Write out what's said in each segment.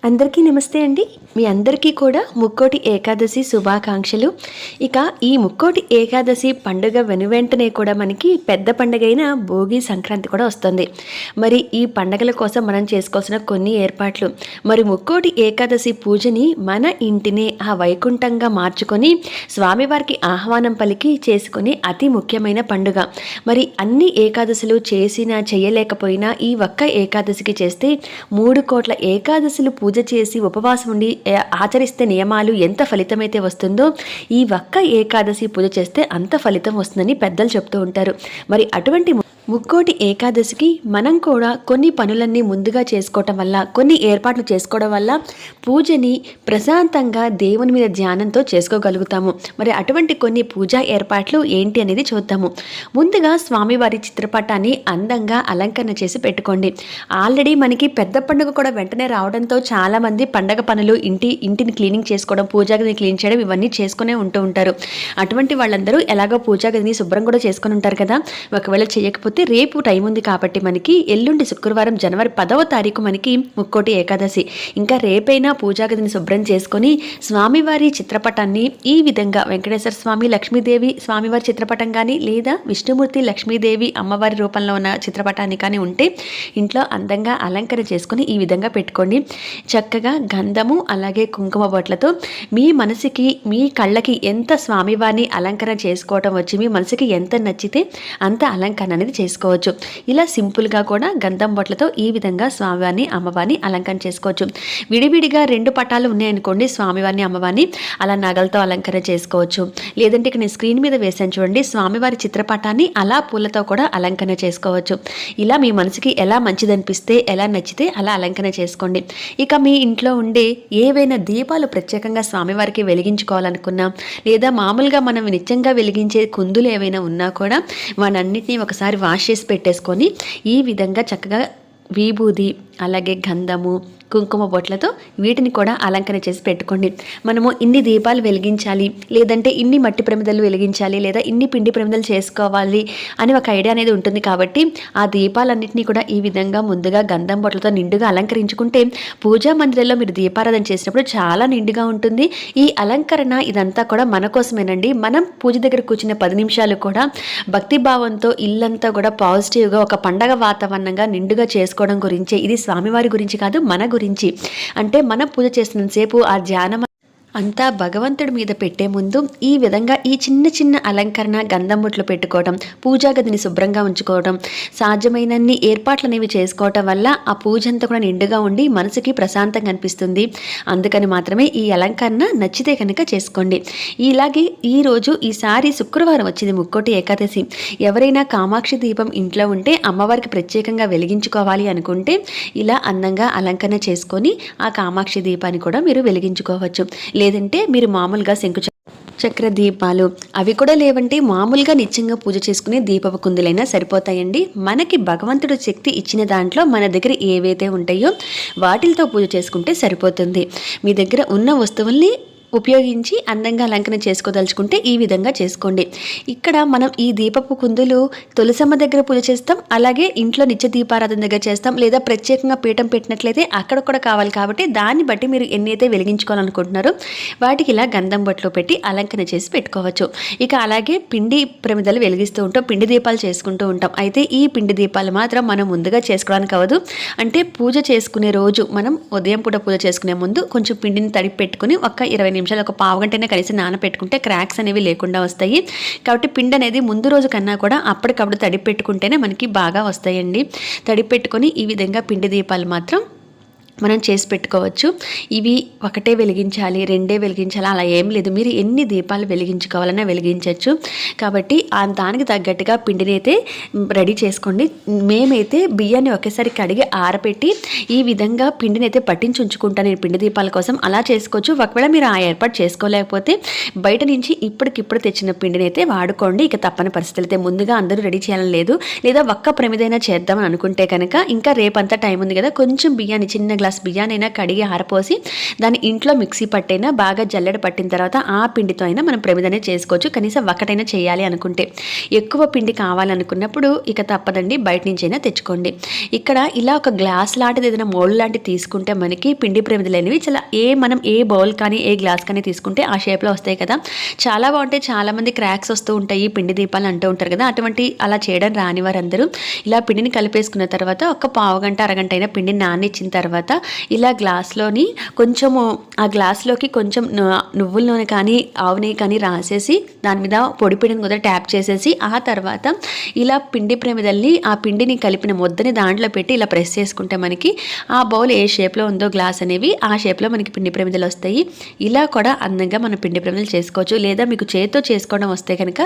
అందరికీ నమస్తే అండి. మీ అందరికీ కూడా ముక్కోటి ఏకాదశి శుభాకాంక్షలు. ఇక ఈ ముక్కోటి ఏకాదశి పండుగ వెనువెంటనే కూడా మనకి పెద్ద పండుగైన భోగి సంక్రాంతి కూడా వస్తుంది. మరి ఈ పండుగల కోసం మనం చేసుకోవాల్సిన కొన్ని ఏర్పాట్లు, మరి ముక్కోటి ఏకాదశి పూజని మన ఇంటిని ఆ వైకుంఠంగా మార్చుకొని స్వామివారికి ఆహ్వానం పలికి చేసుకుని అతి ముఖ్యమైన పండుగ. మరి అన్ని ఏకాదశులు చేసినా చేయలేకపోయినా ఈ ఒక్క ఏకాదశికి చేస్తే 3 కోట్ల ఏకాదశులు పూజ చేసి ఉపవాసం ఉండి ఆచరిస్తే నియమాలు ఎంత ఫలితమైతే వస్తుందో ఈ ఒక్క ఏకాదశి పూజ చేస్తే అంత ఫలితం వస్తుందని పెద్దలు చెప్తూ ఉంటారు. మరి అటువంటి ముక్కోటి ఏకాదశికి మనం కూడా కొన్ని పనులన్నీ ముందుగా చేసుకోవటం వల్ల, కొన్ని ఏర్పాట్లు చేసుకోవడం వల్ల పూజని ప్రశాంతంగా దేవుని మీద ధ్యానంతో చేసుకోగలుగుతాము. మరి అటువంటి కొన్ని పూజా ఏర్పాట్లు ఏంటి అనేది చూద్దాము. ముందుగా స్వామివారి చిత్రపటాన్ని అందంగా అలంకరణ చేసి పెట్టుకోండి. ఆల్రెడీ మనకి పెద్ద పండుగ కూడా వెంటనే రావడంతో చాలామంది పండగ పనులు ఇంటిని క్లీనింగ్ చేసుకోవడం, పూజా గదిని క్లీన్ చేయడం ఇవన్నీ చేసుకునే ఉంటూ ఉంటారు. అటువంటి వాళ్ళందరూ ఎలాగో పూజా గదిని శుభ్రం కూడా చేసుకుని ఉంటారు కదా. ఒకవేళ చేయకపోతే రేపు టైం ఉంది కాబట్టి మనకి ఎల్లుండి శుక్రవారం జనవరి 10వ తారీఖు మనకి ముక్కోటి ఏకాదశి. ఇంకా రేపైనా పూజా గదిని శుభ్రం చేసుకొని స్వామివారి చిత్రపటాన్ని ఈ విధంగా వెంకటేశ్వర స్వామి, లక్ష్మీదేవి స్వామివారి చిత్రపటం కానీ లేదా విష్ణుమూర్తి, లక్ష్మీదేవి అమ్మవారి రూపంలో ఉన్న చిత్రపటాన్ని కానీ ఉంటే ఇంట్లో అందంగా అలంకరణ చేసుకొని ఈ విధంగా పెట్టుకోండి. చక్కగా గంధము అలాగే కుంకుమ బొట్లతో మీ మనసుకి, మీ కళ్ళకి ఎంత స్వామివారిని అలంకరణ చేసుకోవటం వచ్చి మీ మనసుకి ఎంత నచ్చితే అంత అలంకరణ అనేది చేసుకోవచ్చు. ఇలా సింపుల్గా కూడా గంధం బొట్లతో ఈ విధంగా స్వామివారిని, అమ్మవారిని అలంకరణ చేసుకోవచ్చు. విడివిడిగా 2 పటాలు ఉన్నాయనుకోండి, స్వామివారిని, అమ్మవారిని, అలా నగలతో అలంకరణ చేసుకోవచ్చు. లేదంటే ఇక్కడ నేను స్క్రీన్ మీద వేసాను చూడండి, స్వామివారి చిత్రపటాన్ని అలా పూలతో కూడా అలంకరణ చేసుకోవచ్చు. ఇలా మీ మనసుకి ఎలా మంచిదనిపిస్తే, ఎలా నచ్చితే అలా అలంకరణ చేసుకోండి. ఇక మీ ఇంట్లో ఉండే ఏవైనా దీపాలు ప్రత్యేకంగా స్వామివారికి వెలిగించుకోవాలనుకున్నా, లేదా మామూలుగా మనం నిత్యంగా వెలిగించే కుందులు ఏవైనా ఉన్నా కూడా వాటన్నిటిని ఒకసారి వాష్ చేసి పెట్టేసుకొని ఈ విధంగా చక్కగా విభూది అలాగే గంధము, కుంకుమ బొట్లతో వీటిని కూడా అలంకరణ చేసి పెట్టుకోండి. మనము ఇన్ని దీపాలు వెలిగించాలి, లేదంటే ఇన్ని మట్టి ప్రమిదలు వెలిగించాలి, లేదా ఇన్ని పిండి ప్రమిదలు చేసుకోవాలి అని ఒక ఐడియా అనేది ఉంటుంది. కాబట్టి ఆ దీపాలన్నింటినీ కూడా ఈ విధంగా ముందుగా గంధం బొట్లతో నిండుగా అలంకరించుకుంటే పూజా మందిరంలో మీరు దీపారాధన చేసినప్పుడు చాలా నిండుగా ఉంటుంది. ఈ అలంకరణ ఇదంతా కూడా మన కోసమేనండి. మనం పూజ దగ్గర కూర్చున్న 10 నిమిషాలు కూడా భక్తిభావంతో ఇల్లంతా కూడా పాజిటివ్గా ఒక పండగ వాతావరణంగా నిండుగా చేసుకోవడం గురించే. ఇది స్వామివారి గురించి కాదు, మన గురించి. అంటే మనం పూజ చేస్తున్నంతసేపు ఆ ధ్యానం అంతా భగవంతుడి మీద పెట్టే ముందు ఈ విధంగా ఈ చిన్న చిన్న అలంకరణ, గంధం బొట్లు పెట్టుకోవడం, పూజా గదిని శుభ్రంగా ఉంచుకోవడం, సాధ్యమైనన్ని ఏర్పాట్లు అనేవి చేసుకోవటం వల్ల ఆ పూజ అంతా కూడా నిండుగా ఉండి మనసుకి ప్రశాంతంగా అనిపిస్తుంది. అందుకని మాత్రమే ఈ అలంకరణ నచ్చితే కనుక చేసుకోండి. ఇలాగే ఈరోజు ఈసారి శుక్రవారం వచ్చింది ముక్కోటి ఏకాదశి. ఎవరైనా కామాక్షి దీపం ఇంట్లో ఉంటే అమ్మవారికి ప్రత్యేకంగా వెలిగించుకోవాలి అనుకుంటే ఇలా అందంగా అలంకరణ చేసుకొని ఆ కామాక్షి దీపాన్ని కూడా మీరు వెలిగించుకోవచ్చు. లేదంటే మీరు మామూలుగా చక్ర దీపాలు అవి కూడా లేవంటే మామూలుగా నిత్యంగా పూజ చేసుకునే దీపపు కుందులైనా సరిపోతాయండి. మనకి భగవంతుడు శక్తి ఇచ్చిన దాంట్లో మన దగ్గర ఏవైతే ఉంటాయో వాటితో పూజ చేసుకుంటే సరిపోతుంది. మీ దగ్గర ఉన్న వస్తువుల్ని ఉపయోగించి అందంగా అలంకరణ చేసుకోదలుచుకుంటే ఈ విధంగా చేసుకోండి. ఇక్కడ మనం ఈ దీపపు కుందులు తులసమ్మ దగ్గర పూజ చేస్తాం, అలాగే ఇంట్లో నిత్య దీపారాధన దగ్గర చేస్తాం, లేదా ప్రత్యేకంగా పీఠం పెట్టినట్లయితే అక్కడ కూడా కావాలి. కాబట్టి దాన్ని బట్టి మీరు ఎన్నైతే వెలిగించుకోవాలనుకుంటున్నారో వాటికి ఇలా గంధం బొట్లు పెట్టి అలంకరణ చేసి పెట్టుకోవచ్చు. ఇక అలాగే పిండి ప్రమిదలు వెలిగిస్తూ ఉంటాం, పిండి దీపాలు చేసుకుంటూ ఉంటాం. అయితే ఈ పిండి దీపాలు మాత్రం మనం ముందుగా చేసుకోవడానికి అవ్వదు. అంటే పూజ చేసుకునే రోజు మనం ఉదయం పూట పూజ చేసుకునే ముందు కొంచెం పిండిని తడిపి పెట్టుకుని ఒక 20 నిమిషాలు, ఒక పావు గంటనే కలిసి నానపెట్టుకుంటే క్రాక్స్ అనేవి లేకుండా వస్తాయి. కాబట్టి పిండి అనేది ముందు రోజు కన్నా కూడా అప్పటికప్పుడు తడిపి పెట్టుకుంటేనే మనకి బాగా వస్తాయండి. తడిపి పెట్టుకొని ఈ విధంగా పిండి దీపాలు మాత్రం మనం చేసి పెట్టుకోవచ్చు. ఇవి ఒకటే వెలిగించాలి, 2 వెలిగించాలి అలా ఏం లేదు. మీరు ఎన్ని దీపాలు వెలిగించుకోవాలన్నా వెలిగించవచ్చు. కాబట్టి దానికి తగ్గట్టుగా పిండిని అయితే రెడీ చేసుకోండి. మేమైతే బియ్యాన్ని ఒకేసారి కడిగి ఆరబెట్టి ఈ విధంగా పిండిని అయితే పట్టించి ఉంచుకుంటాను నేను పిండి దీపాల కోసం. అలా చేసుకోవచ్చు. ఒకవేళ మీరు ఆ ఏర్పాటు చేసుకోలేకపోతే బయట నుంచి ఇప్పటికిప్పుడు తెచ్చిన పిండిని అయితే వాడుకోండి. ఇక తప్పని పరిస్థితులు అయితే ముందుగా అందరూ రెడీ చేయాలని లేదు. లేదా ఒక్క ప్రమిదైనా చేద్దామని అనుకుంటే కనుక ఇంకా రేపంతా టైం ఉంది కదా, కొంచెం బియ్యాన్ని చిన్న గ్లాస్ గ్లాస్ బియ్యానైనా కడిగి ఆరపోసి దాన్ని ఇంట్లో మిక్సీ పట్టైనా బాగా జల్లెడ పట్టిన తర్వాత ఆ పిండితో అయినా మనం ప్రమిదనే చేసుకోవచ్చు. కనీసం ఒకటైనా చేయాలి అనుకుంటే. ఎక్కువ పిండి కావాలనుకున్నప్పుడు ఇక తప్పదండి, బయట నుంచి అయినా తెచ్చుకోండి. ఇక్కడ ఇలా ఒక గ్లాస్ లాంటిది ఏదైనా మోల్డ్ లాంటిది తీసుకుంటే మనకి పిండి ప్రమిదలు అనేవి చాలా మనం ఏ బౌల్ కానీ ఏ గ్లాస్ కానీ తీసుకుంటే ఆ షేప్లో వస్తాయి కదా, చాలా బాగుంటాయి. చాలామంది క్రాక్స్ వస్తూ ఉంటాయి పిండి దీపాలు అంటూ ఉంటారు కదా, అటువంటి అలా చేయడం రాని వారందరూ ఇలా పిండిని కలిపేసుకున్న తర్వాత ఒక పావుగంట అరగంట అయినా పిండిని నానిచ్చిన తర్వాత ఇలా గ్లాస్లోని కొంచెము ఆ గ్లాస్లోకి కొంచెం నువ్వుల నూనె కానీ ఆవు నెయ్యి కానీ రాసేసి దాని మీద పొడి పిండిని కూడా ట్యాప్ చేసేసి ఆ తర్వాత ఇలా పిండి ప్రమిదల్ని ఆ పిండిని కలిపిన ముద్దని దాంట్లో పెట్టి ఇలా ప్రెస్ చేసుకుంటే మనకి ఆ బౌల్ ఏ షేప్లో ఉందో గ్లాస్ అనేవి ఆ షేప్లో మనకి పిండి ప్రమిదలు వస్తాయి. ఇలా కూడా అందంగా మనం పిండి ప్రమిదలు చేసుకోవచ్చు. లేదా మీకు చేతితో చేసుకోవడం వస్తే కనుక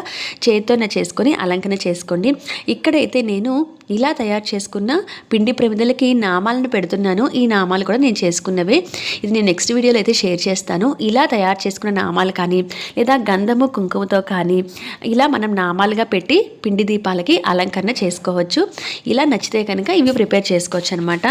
చేతితోనే చేసుకొని అలంకరణ చేసుకోండి. ఇక్కడైతే నేను ఇలా తయారు చేసుకున్న పిండి ప్రమిదలకి నామాలను పెడుతున్నాను. ఈ నామాలు కూడా నేను చేసుకున్నవే. ఇది నేను నెక్స్ట్ వీడియోలో అయితే షేర్ చేస్తాను. ఇలా తయారు చేసుకున్న నామాలు కానీ లేదా గంధము కుంకుమతో కానీ ఇలా మనం నామాలుగా పెట్టి పిండి దీపాలకి అలంకరణ చేసుకోవచ్చు. ఇలా నచ్చితే కనుక ఇవి ప్రిపేర్ చేసుకోవచ్చు అనమాట.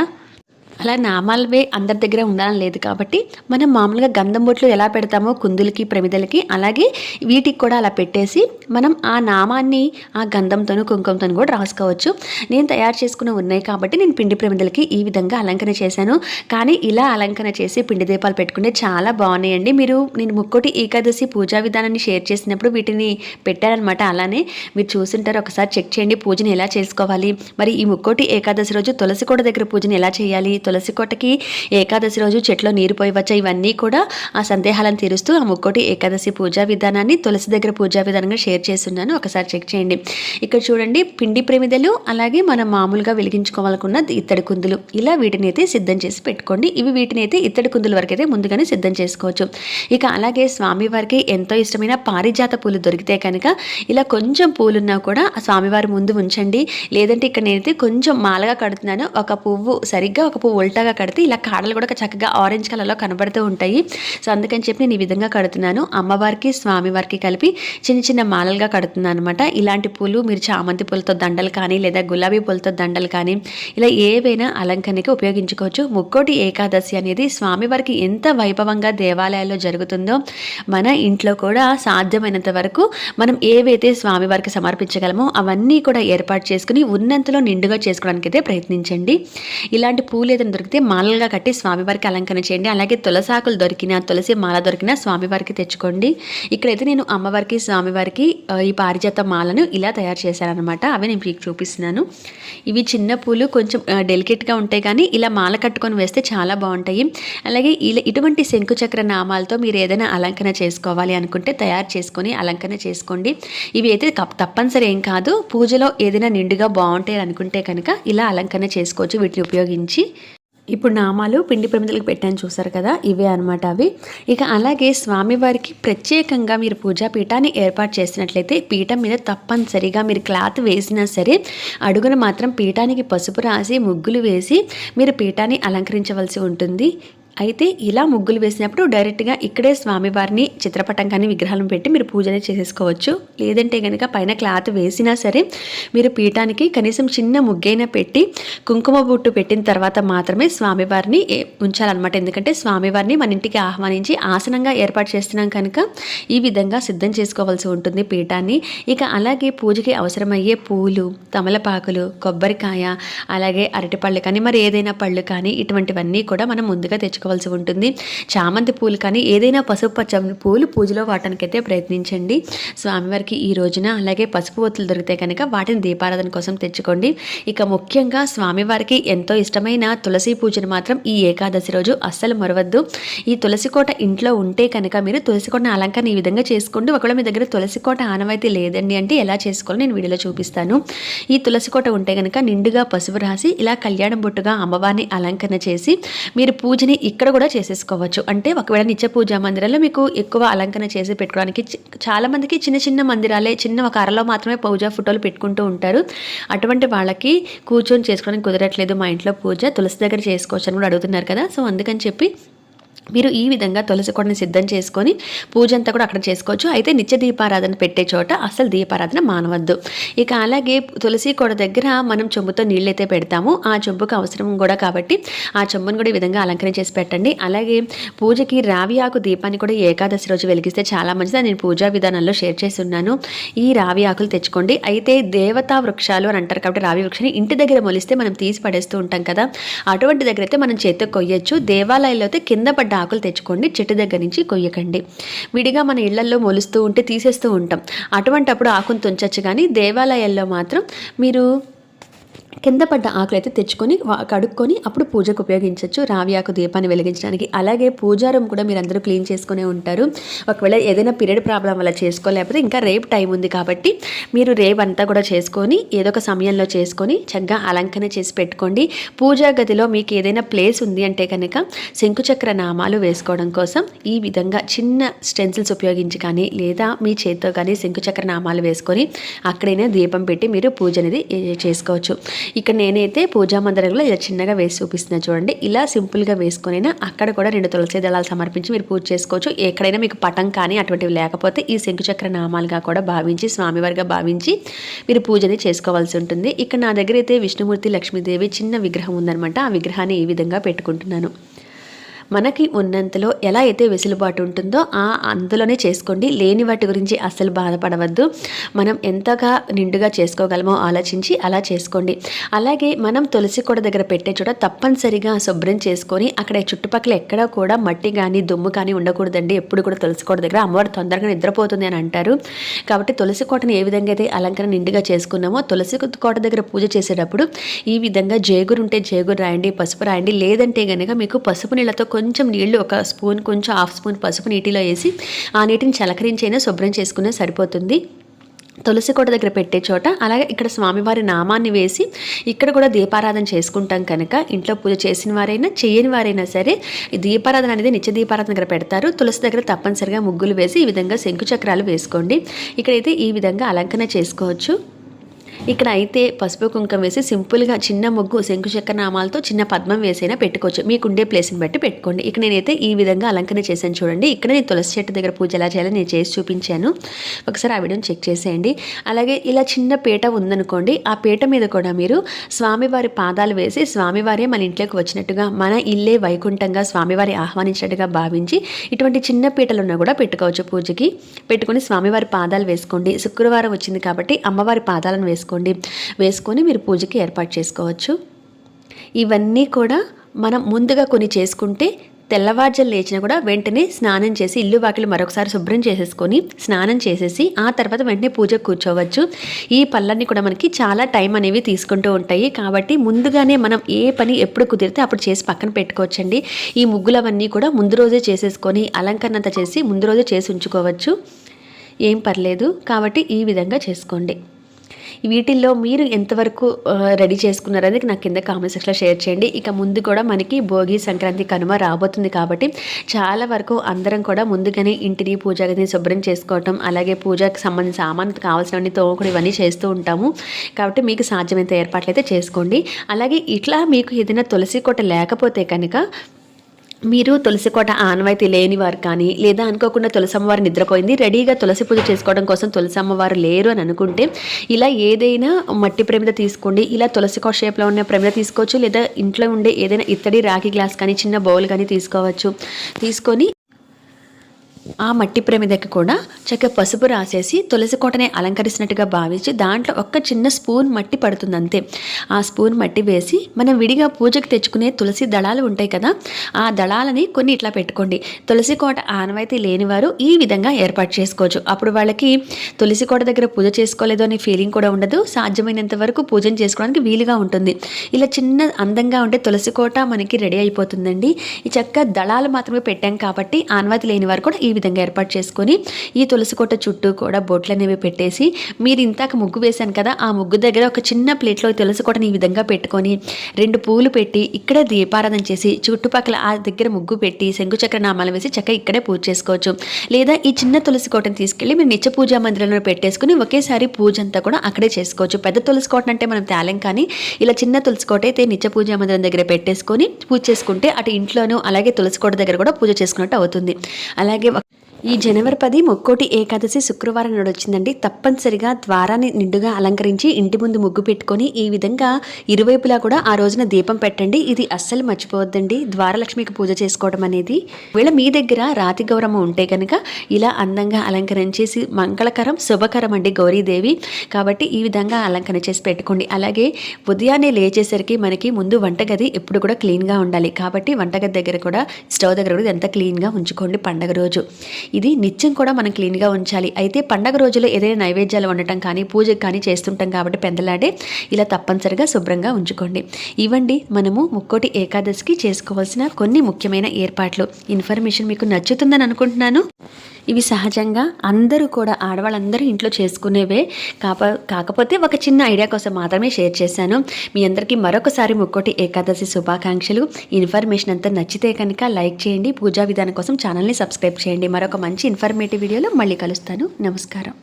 అలా నామాలవే అందరి దగ్గర ఉండాలని లేదు కాబట్టి మనం మామూలుగా గంధం బొట్లు ఎలా పెడతామో కుందులకి ప్రమిదలకి అలాగే వీటికి కూడా అలా పెట్టేసి మనం ఆ నామాన్ని ఆ గంధంతోనూ కుంకుమతోనూ కూడా రాసుకోవచ్చు. నేను తయారు చేసుకున్న ఉన్నాయి కాబట్టి నేను పిండి ప్రమిదలకి ఈ విధంగా అలంకరణ చేశాను. కానీ ఇలా అలంకరణ చేసి పిండి దీపాలు పెట్టుకుంటే చాలా బాగున్నాయండి. నేను ముక్కోటి ఏకాదశి పూజా విధానాన్ని షేర్ చేసినప్పుడు వీటిని పెట్టారనమాట. అలానే మీరు చూసింటారు, ఒకసారి చెక్ చేయండి పూజను ఎలా చేసుకోవాలి. మరి ఈ ముక్కోటి ఏకాదశి రోజు తులసి కోట దగ్గర పూజను ఎలా చేయాలి, తులసి కోటకి ఏకాదశి రోజు చెట్లో నీరు పోయవచ్చా, ఇవన్నీ కూడా ఆ సందేహాలను తీరుస్తూ ఆ ముక్కోటి ఏకాదశి పూజా విధానాన్ని తులసి దగ్గర పూజా విధానంగా షేర్ చేస్తున్నాను. ఒకసారి చెక్ చేయండి. ఇక్కడ చూడండి పిండి ప్రమిదలు అలాగే మనం మామూలుగా వెలిగించుకోవాలనుకున్న ఇత్తడి కుందులు ఇలా వీటిని అయితే సిద్ధం చేసి పెట్టుకోండి. వీటిని అయితే ఇత్తడి కుందుల వరకు అయితే ముందుగానే సిద్ధం చేసుకోవచ్చు. ఇక అలాగే స్వామివారికి ఎంతో ఇష్టమైన పారిజాత పూలు దొరికితే కనుక ఇలా కొంచెం పూలున్నా కూడా ఆ స్వామివారి ముందు ఉంచండి. లేదంటే ఇక్కడ నేనైతే కొంచెం మాలగా కడుతున్నాను. ఒక పువ్వు సరిగ్గా ఒక పువ్వు ఉల్టాగా కడితే ఇలా కాడలు కూడా చక్కగా ఆరెంజ్ కలర్లో కనబడుతూ ఉంటాయి. సో అందుకని చెప్పి నేను ఈ విధంగా కడుతున్నాను. అమ్మవారికి స్వామివారికి కలిపి చిన్న చిన్న మాలలుగా కడుతున్నాను అనమాట. ఇలాంటి పూలు మీరు చామంతి పూలతో దండలు కానీ లేదా గులాబీ పూలతో దండలు కానీ ఇలా ఏవైనా అలంకరణకి ఉపయోగించుకోవచ్చు. ముక్కోటి ఏకాదశి అనేది స్వామివారికి ఎంత వైభవంగా దేవాలయాల్లో జరుగుతుందో మన ఇంట్లో కూడా సాధ్యమైనంత వరకు మనం ఏవైతే స్వామివారికి సమర్పించగలమో అవన్నీ కూడా ఏర్పాటు చేసుకుని ఉన్నంతలో నిండుగా చేసుకోవడానికి అయితే ప్రయత్నించండి. ఇలాంటి పూలు ఏదైనా దొరికితే మాలలుగా కట్టి స్వామివారికి అలంకరణ చేయండి. అలాగే తులసాకులు దొరికినా తులసి మాల దొరికినా స్వామివారికి తెచ్చుకోండి. ఇక్కడైతే నేను అమ్మవారికి స్వామివారికి ఈ పారిజాత మాలను ఇలా తయారు చేశాను అనమాట. అవి నేను మీకు చూపిస్తున్నాను. ఇవి చిన్న పూలు కొంచెం డెలికేట్గా ఉంటాయి కానీ ఇలా మాల కట్టుకొని వేస్తే చాలా బాగుంటాయి. అలాగే ఇటువంటి శంకుచక్ర నామాలతో మీరు ఏదైనా అలంకరణ చేసుకోవాలి అనుకుంటే తయారు చేసుకొని అలంకరణ చేసుకోండి. ఇవి అయితే తప్పనిసరి ఏం కాదు. పూజలో ఏదైనా నిండుగా బాగుంటాయి అనుకుంటే కనుక ఇలా అలంకరణ చేసుకోవచ్చు వీటిని ఉపయోగించి. ఇప్పుడు నామాలు పిండి ప్రమిదలకు పెట్టాను చూసారు కదా, ఇవే అనమాట అవి. ఇక అలాగే స్వామివారికి ప్రత్యేకంగా మీరు పూజా పీఠాన్ని ఏర్పాటు చేసినట్లయితే పీఠం మీద తప్పనిసరిగా మీరు క్లాత్ వేసినా సరే అడుగున మాత్రం పీఠానికి పసుపు రాసి ముగ్గులు వేసి మీరు పీఠాన్ని అలంకరించవలసి ఉంటుంది. అయితే ఇలా ముగ్గులు వేసినప్పుడు డైరెక్ట్గా ఇక్కడే స్వామివారిని చిత్రపటం కానీ విగ్రహాలను పెట్టి మీరు పూజనే చేసేసుకోవచ్చు. లేదంటే కనుక పైన క్లాత్ వేసినా సరే మీరు పీఠానికి కనీసం చిన్న ముగ్గైనా పెట్టి కుంకుమ బొట్టు పెట్టిన తర్వాత మాత్రమే స్వామివారిని ఉంచాలన్నమాట. ఎందుకంటే స్వామివారిని మన ఇంటికి ఆహ్వానించి ఆసనంగా ఏర్పాటు చేస్తున్నాం కనుక ఈ విధంగా సిద్ధం చేసుకోవాల్సి ఉంటుంది పీఠాన్ని. ఇక అలాగే పూజకి అవసరమయ్యే పూలు, తమలపాకులు, కొబ్బరికాయ, అలాగే అరటిపళ్ళు కానీ మరి ఏదైనా పళ్ళు కానీ ఇటువంటివన్నీ కూడా మనం ముందుగా తెచ్చుకోవాల్సి ఉంటుంది. చామంతి పూలు కానీ ఏదైనా పసుపు పచ్చని పూలు పూజలో వాడటానికైతే ప్రయత్నించండి స్వామివారికి ఈ రోజున. అలాగే పసుపు ఒత్తులు దొరికితే కనుక వాటిని దీపారాధన కోసం తెచ్చుకోండి. ఇక ముఖ్యంగా స్వామివారికి ఎంతో ఇష్టమైన తులసి పూజను మాత్రం ఈ ఏకాదశి రోజు అస్సలు మరవద్దు. ఈ తులసి కోట ఇంట్లో ఉంటే కనుక మీరు తులసి కోటను అలంకరణ ఈ విధంగా చేసుకోండి. ఒకవేళ మీ దగ్గర తులసి కోట ఆనవాయితీ లేదండి అంటే ఎలా చేసుకోవాలో నేను వీడియోలో చూపిస్తాను. ఈ తులసి కోట ఉంటే కనుక నిండుగా పసుపు రాసి ఇలా కళ్యాణం బొట్టుగా అమ్మవారిని అలంకరణ చేసి మీరు పూజని ఇక్కడ కూడా చేసేసుకోవచ్చు. అంటే ఒకవేళ నిత్య పూజా మందిరాల్లో మీకు ఎక్కువ అలంకరణ చేసి పెట్టుకోవడానికి చాలామందికి చిన్న చిన్న మందిరాలే చిన్న ఒక అరలో మాత్రమే పూజా ఫోటోలు పెట్టుకుంటూ ఉంటారు. అటువంటి వాళ్ళకి కూర్చొని చేసుకోవడానికి కుదరట్లేదు మా ఇంట్లో పూజ తులసి దగ్గర చేసుకోవచ్చు అని కూడా అడుగుతున్నారు కదా. సో అందుకని చెప్పి మీరు ఈ విధంగా తులసి కోటని సిద్ధం చేసుకొని పూజ అంతా కూడా అక్కడ చేసుకోవచ్చు. అయితే నిత్య దీపారాధన పెట్టే చోట అసలు దీపారాధన మానవద్దు. ఇక అలాగే తులసి కోట దగ్గర మనం చెంబుతో నీళ్ళైతే పెడతాము. ఆ చెంబుకు అవసరం కూడా కాబట్టి ఆ చెంబును కూడా ఈ విధంగా అలంకరణ చేసి పెట్టండి. అలాగే పూజకి రావి ఆకు దీపాన్ని కూడా ఏకాదశి రోజు వెలిగిస్తే చాలా మంచిది. నేను పూజా విధానంలో షేర్ చేసి ఉన్నాను. ఈ రావి ఆకులు తెచ్చుకోండి. అయితే దేవతా వృక్షాలు అని అంటారు కాబట్టి రావి వృక్షాన్ని ఇంటి దగ్గర మొలిస్తే మనం తీసి పడేస్తూ ఉంటాం కదా, అటువంటి దగ్గర అయితే మనం చేతితో కొయ్యొచ్చు. దేవాలయాల్లో అయితే కింద పడ్డ ఆకులు తెచ్చుకోండి, చెట్టు దగ్గర నుంచి కొయ్యకండి. విడిగా మన ఇళ్లల్లో మొలుస్తూ ఉంటే తీసేస్తూ ఉంటాం, అటువంటప్పుడు ఆకును తుంచచ్చు. కానీ దేవాలయాల్లో మాత్రం మీరు కింద పడ్డ ఆకులు అయితే తెచ్చుకొని కడుక్కొని అప్పుడు పూజకు ఉపయోగించవచ్చు, రావి ఆకు దీపాన్ని వెలిగించడానికి. అలాగే పూజారం కూడా మీరు అందరూ క్లీన్ చేసుకునే ఉంటారు. ఒకవేళ ఏదైనా పీరియడ్ ప్రాబ్లం వల్ల చేసుకోలేకపోతే ఇంకా రేపు టైం ఉంది కాబట్టి మీరు రేపు అంతా కూడా చేసుకొని ఏదో ఒక సమయంలో చేసుకొని చక్కగా అలంకరణ చేసి పెట్టుకోండి. పూజా గదిలో మీకు ఏదైనా ప్లేస్ ఉంది అంటే కనుక శంకుచక్ర నామాలు వేసుకోవడం కోసం ఈ విధంగా చిన్న స్టెన్సిల్స్ ఉపయోగించి కానీ లేదా మీ చేతితో కానీ శంకుచక్ర నామాలు వేసుకొని అక్కడైనా దీపం పెట్టి మీరు పూజ అనేది చేసుకోవచ్చు. ఇక్కడ నేనైతే పూజా మందిరంలో ఇలా చిన్నగా వేసి చూపిస్తున్నాను చూడండి. ఇలా సింపుల్గా వేసుకొనైనా అక్కడ కూడా 2 తులసి దళాలు సమర్పించి మీరు పూజ చేసుకోవచ్చు. ఎక్కడైనా మీకు పటం కానీ అటువంటివి లేకపోతే ఈ శంకుచక్ర నామాలుగా కూడా భావించి స్వామివారిగా భావించి మీరు పూజని చేసుకోవాల్సి ఉంటుంది. ఇక్కడ నా దగ్గర అయితే విష్ణుమూర్తి లక్ష్మీదేవి చిన్న విగ్రహం ఉందనమాట. ఆ విగ్రహాన్ని ఈ విధంగా పెట్టుకుంటున్నాను. మనకి ఉన్నంతలో ఎలా అయితే వెసులుబాటు ఉంటుందో అందులోనే చేసుకోండి. లేని వాటి గురించి అస్సలు బాధపడవద్దు. మనం ఎంతగా నిండుగా చేసుకోగలమో ఆలోచించి అలా చేసుకోండి. అలాగే మనం తులసి కోట దగ్గర పెట్టే చోట తప్పనిసరిగా శుభ్రం చేసుకొని అక్కడ చుట్టుపక్కల ఎక్కడా కూడా మట్టి కానీ దుమ్ము కానీ ఉండకూడదండి. ఎప్పుడు కూడా తులసి కోట దగ్గర అమ్మవారు తొందరగా నిద్రపోతుంది అని అంటారు. కాబట్టి తులసి కోటను ఏ విధంగా అయితే అలంకరణ నిండుగా చేసుకున్నామో తులసి కోట దగ్గర పూజ చేసేటప్పుడు ఈ విధంగా జేగురు ఉంటే జేగురు రాయండి, పసుపు రాయండి. లేదంటే కనుక మీకు పసుపు నీళ్ళతో కొంచెం నీళ్లు ఒక స్పూన్ కొంచెం హాఫ్ స్పూన్ పసుపు నీటిలో వేసి ఆ నీటిని చలకరించైనా శుభ్రం చేసుకునే సరిపోతుంది తులసి కోట దగ్గర పెట్టే చోట. అలాగే ఇక్కడ స్వామివారి నామాన్ని వేసి ఇక్కడ కూడా దీపారాధన చేసుకుంటాం కనుక ఇంట్లో పూజ చేసిన వారైనా చేయని వారైనా సరే దీపారాధన అనేది నిత్య దీపారాధన దగ్గర పెడతారు. తులసి దగ్గర తప్పనిసరిగా ముగ్గులు వేసి ఈ విధంగా శంకుచక్రాలు వేసుకోండి. ఇక్కడైతే ఈ విధంగా అలంకరణ చేసుకోవచ్చు. ఇక్కడ అయితే పసుపు కుంకం వేసి సింపుల్గా చిన్న ముగ్గు శంకుచక్ర నామాలతో చిన్న పద్మం వేసైనా పెట్టుకోవచ్చు, మీకుండే ప్లేస్ని బట్టి పెట్టుకోండి. ఇక్కడ నేనైతే ఈ విధంగా అలంకరణ చేశాను చూడండి. ఇక్కడ నేను తులసి చెట్టు దగ్గర పూజ ఎలా చేయాలో నేను చేసి చూపించాను, ఒకసారి ఆ వీడియోని చెక్ చేసేయండి. అలాగే ఇలా చిన్న పీట ఉందనుకోండి, ఆ పీట మీద కూడా మీరు స్వామివారి పాదాలు వేసి స్వామివారే మన ఇంట్లోకి వచ్చినట్టుగా మన ఇల్లే వైకుంఠంగా స్వామివారి ఆహ్వానించినట్టుగా భావించి ఇటువంటి చిన్న పీటలున్నా కూడా పెట్టుకోవచ్చు. పూజకి పెట్టుకొని స్వామివారి పాదాలు వేసుకోండి. శుక్రవారం వచ్చింది కాబట్టి అమ్మవారి పాదాలను వేసుకొని మీరు పూజకి ఏర్పాటు చేసుకోవచ్చు. ఇవన్నీ కూడా మనం ముందుగా కొన్ని చేసుకుంటే తెల్లవారుజాము లేచినా కూడా వెంటనే స్నానం చేసి ఇల్లు వాకిలు మరొకసారి శుభ్రం చేసేసుకొని స్నానం చేసేసి ఆ తర్వాత వెంటనే పూజకు కూర్చోవచ్చు. ఈ పనులన్నీ కూడా మనకి చాలా టైం అనేవి తీసుకుంటూ ఉంటాయి కాబట్టి ముందుగానే మనం ఏ పని ఎప్పుడు కుదిరితే అప్పుడు చేసి పక్కన పెట్టుకోవచ్చండి. ఈ ముగ్గులవన్నీ కూడా ముందు రోజే చేసేసుకొని అలంకరణ అంతా చేసి ముందు రోజే చేసి ఉంచుకోవచ్చు, ఏం పర్లేదు. కాబట్టి ఈ విధంగా చేసుకోండి. వీటిల్లో మీరు ఎంతవరకు రెడీ చేసుకున్నారనేది నాకు కింద కామెంట్ సెక్షన్లో షేర్ చేయండి. ఇక ముందు కూడా మనకి భోగి, సంక్రాంతి, కనుమ రాబోతుంది కాబట్టి చాలా వరకు అందరం కూడా ముందుగానే ఇంటిని పూజా గదిని శుభ్రం చేసుకోవటం, అలాగే పూజకు సంబంధించిన సామాన్లు కావాల్సినవన్నీ తోముకుని ఇవన్నీ చేస్తూ ఉంటాము. కాబట్టి మీకు సాధ్యమైనంత ఏర్పాట్లు అయితే చేసుకోండి. అలాగే ఇట్లా మీకు ఏదైనా తులసి కోట లేకపోతే కనుక మీరు తులసి కోట ఆనవాయితీ లేని వారు కానీ లేదా అనుకోకుండా తులసి అమ్మవారు నిద్రపోయింది రెడీగా తులసి పూజ చేసుకోవడం కోసం తులసి అమ్మవారు లేరు అని అనుకుంటే ఇలా ఏదైనా మట్టి ప్రమిద తీసుకోండి. ఇలా తులసి కోట షేప్లో ఉన్న ప్రమిద తీసుకోవచ్చు, లేదా ఇంట్లో ఉండే ఏదైనా ఇత్తడి రాగి గ్లాస్ కానీ చిన్న బౌల్ కానీ తీసుకోవచ్చు. తీసుకొని ఆ మట్టి ప్రమిదకి కూడా చక్కగా పసుపు రాసేసి తులసి కోటని అలంకరిస్తున్నట్టుగా భావించి దాంట్లో ఒక్క చిన్న స్పూన్ మట్టి పడుతుంది అంతే. ఆ స్పూన్ మట్టి వేసి మనం విడిగా పూజకు తెచ్చుకునే తులసి దళాలు ఉంటాయి కదా, ఆ దళాలని కొన్ని ఇట్లా పెట్టుకోండి. తులసి కోట ఆనవాయితీ లేనివారు ఈ విధంగా ఏర్పాటు చేసుకోవచ్చు. అప్పుడు వాళ్ళకి తులసి కోట దగ్గర పూజ చేసుకోలేదు అనే ఫీలింగ్ కూడా ఉండదు, సాధ్యమైనంత వరకు పూజను చేసుకోవడానికి వీలుగా ఉంటుంది. ఇలా చిన్న అందంగా ఉంటే తులసి కోట మనకి రెడీ అయిపోతుందండి. ఈ చక్కగా దళాలు మాత్రమే పెట్టాం కాబట్టి ఆనవాయితీ లేని వారు కూడా ఈ విధంగా ఏర్పాటు చేసుకొని ఈ తులసి కోట చుట్టూ కూడా బొట్లు అనేవి పెట్టేసి మీరు ఇంతాక ముగ్గు వేశాను కదా, ఆ ముగ్గు దగ్గర ఒక చిన్న ప్లేట్లో తులసి కోటని ఈ విధంగా పెట్టుకొని 2 పూలు పెట్టి ఇక్కడ దీపారాధన చేసి చుట్టుపక్కల ఆ దగ్గర ముగ్గు పెట్టి శంకుచక్ర నామాలు వేసి చక్కగా ఇక్కడే పూజ చేసుకోవచ్చు. లేదా ఈ చిన్న తులసి కోటని తీసుకెళ్ళి మీరు నిత్య పూజా మందిరంలో పెట్టేసుకుని ఒకేసారి పూజ అంతా కూడా అక్కడే చేసుకోవచ్చు. పెద్ద తులసి కోట అంటే మనం తేలేం, కానీ ఇలా చిన్న తులసి కోట అయితే నిత్య పూజా మందిరం దగ్గర పెట్టేసుకొని పూజ చేసుకుంటే అటు ఇంట్లోనూ అలాగే తులసి కోట దగ్గర కూడా పూజ చేసుకున్నట్టు అవుతుంది. అలాగే ఈ జనవరి 10 ముక్కోటి ఏకాదశి శుక్రవారం నాడు వచ్చిందండి. తప్పనిసరిగా ద్వారాన్ని నిండుగా అలంకరించి ఇంటి ముందు ముగ్గు పెట్టుకొని ఈ విధంగా ఇరువైపులా కూడా ఆ రోజున దీపం పెట్టండి. ఇది అస్సలు మర్చిపోవద్దండి, ద్వారలక్ష్మికి పూజ చేసుకోవడం అనేది. ఒకవేళ మీ దగ్గర రాతి గౌరమ్మ ఉంటే కనుక ఇలా అందంగా అలంకరించేసి మంగళకరం శుభకరం అండి గౌరీదేవి, కాబట్టి ఈ విధంగా అలంకరణ చేసి పెట్టుకోండి. అలాగే ఉదయాన్నే లేచేసరికి మనకి ముందు వంటగది ఎప్పుడు కూడా క్లీన్గా ఉండాలి, కాబట్టి వంటగది దగ్గర కూడా స్టవ్ దగ్గర కూడా ఎంత క్లీన్గా ఉంచుకోండి పండగ రోజు. ఇది నిత్యం కూడా మనం క్లీన్గా ఉంచాలి. అయితే పండగ రోజులో ఏదైనా నైవేద్యాలు వండటం కానీ పూజకు కానీ చేస్తుంటాం కాబట్టి పెందలాడే ఇలా తప్పనిసరిగా శుభ్రంగా ఉంచుకోండి. ఇవ్వండి మనము ముక్కోటి ఏకాదశికి చేసుకోవాల్సిన కొన్ని ముఖ్యమైన ఏర్పాట్లు. ఇన్ఫర్మేషన్ మీకు నచ్చుతుందని అనుకుంటున్నాను. ఇవి సహజంగా అందరూ కూడా ఆడవాళ్ళందరూ ఇంట్లో చేసుకునేవే, కాకపోతే ఒక చిన్న ఐడియా కోసం మాత్రమే షేర్ చేశాను. మీ అందరికీ మరొకసారి ముక్కోటి ఏకాదశి శుభాకాంక్షలు. ఇన్ఫర్మేషన్ అంతా నచ్చితే కనుక లైక్ చేయండి. పూజా విధానం కోసం ఛానల్ని సబ్స్క్రైబ్ చేయండి. మరొక మంచి ఇన్ఫర్మేటివ్ వీడియోలో మళ్ళీ కలుస్తాను. నమస్కారం.